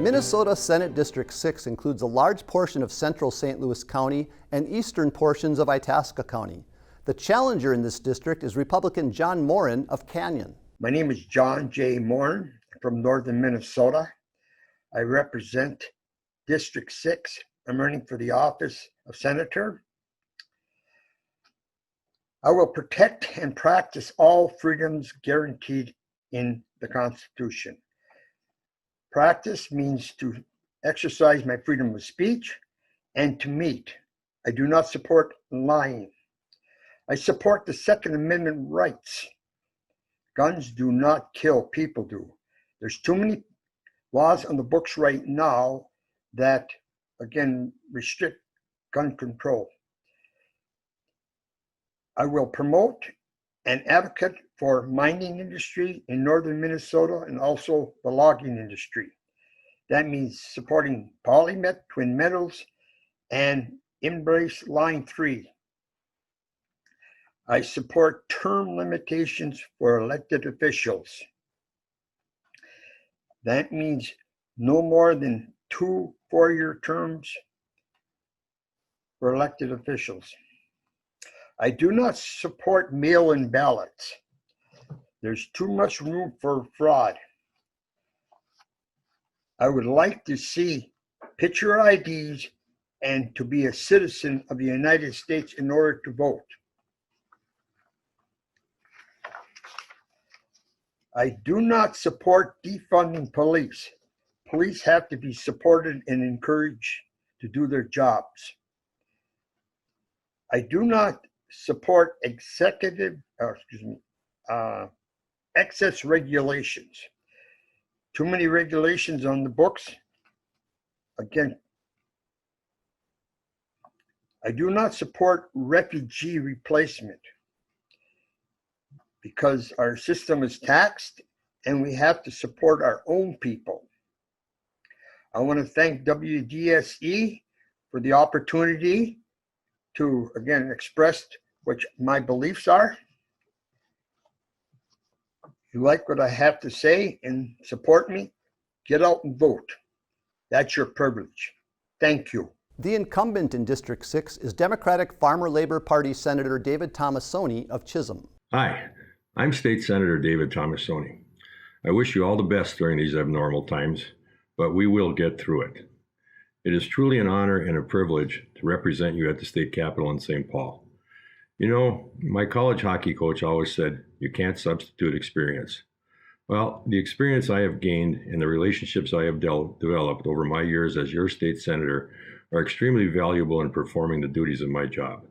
Minnesota Senate District 6 includes a large portion of central St. Louis County and eastern portions of Itasca County. The challenger in this district is Republican John Moren of Canyon. My name is John J. Moren from northern Minnesota. I represent District 6. I'm running for the office of Senator. I will protect and practice all freedoms guaranteed in the Constitution. Practice means to exercise my freedom of speech and to meet. I do not support lying. I support the Second Amendment rights. Guns do not kill, people do. There's too many laws on the books right now that, again, restrict gun control. I will promote and advocate for mining industry in northern Minnesota and also the logging industry. That means supporting PolyMet, Twin Metals, and Embrace Line 3. I support term limitations for elected officials. That means no more than 2 4-year terms for elected officials. I do not support mail-in ballots. There's too much room for fraud. I would like to see picture IDs and to be a citizen of the United States in order to vote. I do not support defunding police. Police have to be supported and encouraged to do their jobs. I do not support excess regulations. Too many regulations on the books. Again, I do not support refugee replacement because our system is taxed and we have to support our own people. I want to thank WDSE for the opportunity to, again, express what my beliefs are. If you like what I have to say and support me, get out and vote. That's your privilege. Thank you. The incumbent in District 6 is Democratic Farmer Labor Party Senator David Tomassoni of Chisholm. Hi, I'm State Senator David Tomassoni. I wish you all the best during these abnormal times, but we will get through it. It is truly an honor and a privilege to represent you at the state capitol in St. Paul. You know, my college hockey coach always said, you can't substitute experience. Well, the experience I have gained and the relationships I have developed over my years as your state senator are extremely valuable in performing the duties of my job.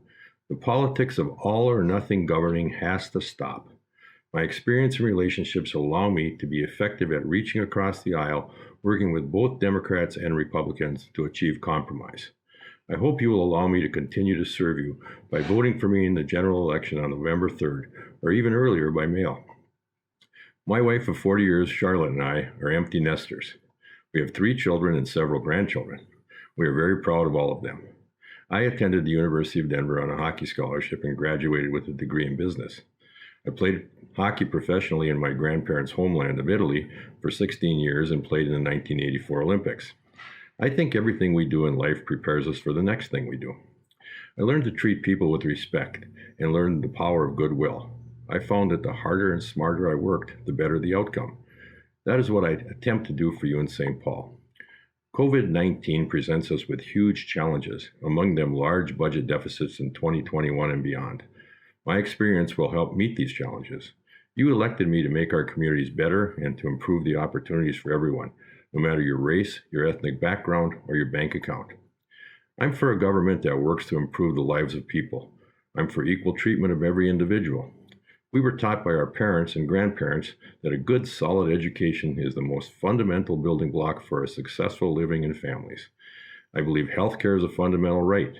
The politics of all or nothing governing has to stop. My experience and relationships allow me to be effective at reaching across the aisle, working with both Democrats and Republicans to achieve compromise. I hope you will allow me to continue to serve you by voting for me in the general election on November 3rd, or even earlier by mail. My wife of 40 years, Charlotte, and I are empty nesters. We have 3 children and several grandchildren. We are very proud of all of them. I attended the University of Denver on a hockey scholarship and graduated with a degree in business. I played hockey professionally in my grandparents' homeland of Italy for 16 years and played in the 1984 Olympics. I think everything we do in life prepares us for the next thing we do. I learned to treat people with respect and learned the power of goodwill. I found that the harder and smarter I worked, the better the outcome. That is what I attempt to do for you in St. Paul. COVID-19 presents us with huge challenges, among them large budget deficits in 2021 and beyond. My experience will help meet these challenges. You elected me to make our communities better and to improve the opportunities for everyone, no matter your race, your ethnic background, or your bank account. I'm for a government that works to improve the lives of people. I'm for equal treatment of every individual. We were taught by our parents and grandparents that a good, solid education is the most fundamental building block for a successful living in families. I believe healthcare is a fundamental right.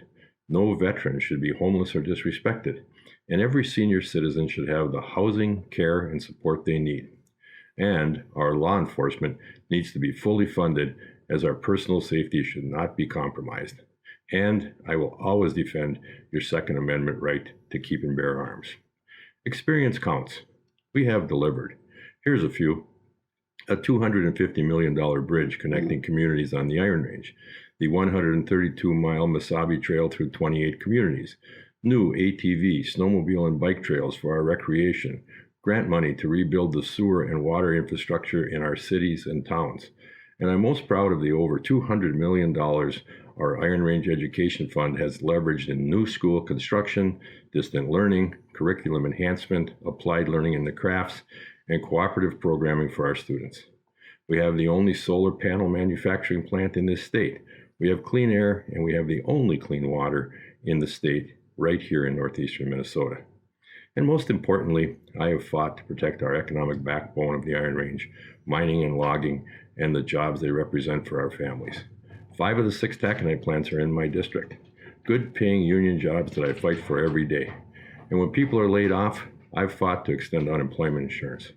No veteran should be homeless or disrespected, and every senior citizen should have the housing, care, and support they need. And our law enforcement needs to be fully funded, as our personal safety should not be compromised. And I will always defend your Second Amendment right to keep and bear arms. Experience counts. We have delivered. Here's a few. a $250 million bridge connecting communities on the Iron Range, the 132-mile Mesabi Trail through 28 communities, new ATV, snowmobile, and bike trails for our recreation, grant money to rebuild the sewer and water infrastructure in our cities and towns. And I'm most proud of the over $200 million our Iron Range Education Fund has leveraged in new school construction, distant learning, curriculum enhancement, applied learning in the crafts, and cooperative programming for our students. We have the only solar panel manufacturing plant in this state. We have clean air, and we have the only clean water in the state right here in northeastern Minnesota. And most importantly, I have fought to protect our economic backbone of the Iron Range, mining and logging, and the jobs they represent for our families. 5 of the 6 taconite plants are in my district. Good paying union jobs that I fight for every day. And when people are laid off, I've fought to extend unemployment insurance.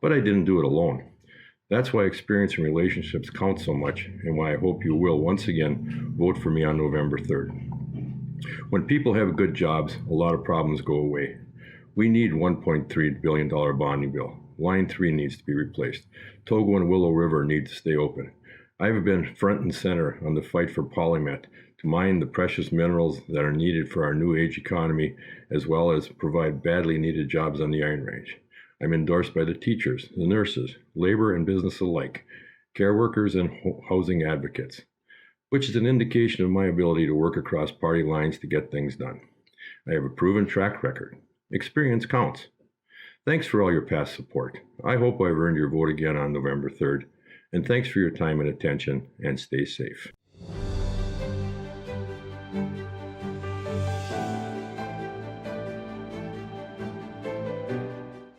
But I didn't do it alone. That's why experience and relationships count so much, and why I hope you will once again vote for me on November 3rd. When people have good jobs, a lot of problems go away. We need $1.3 billion bonding bill. Line 3 needs to be replaced. Togo and Willow River need to stay open. I've been front and center on the fight for polymet to mine the precious minerals that are needed for our new age economy, as well as provide badly needed jobs on the Iron Range. I'm endorsed by the teachers, the nurses, labor and business alike, care workers, and housing advocates, which is an indication of my ability to work across party lines to get things done. I have a proven track record. Experience counts. Thanks for all your past support. I hope I've earned your vote again on November 3rd. And thanks for your time and attention, and stay safe.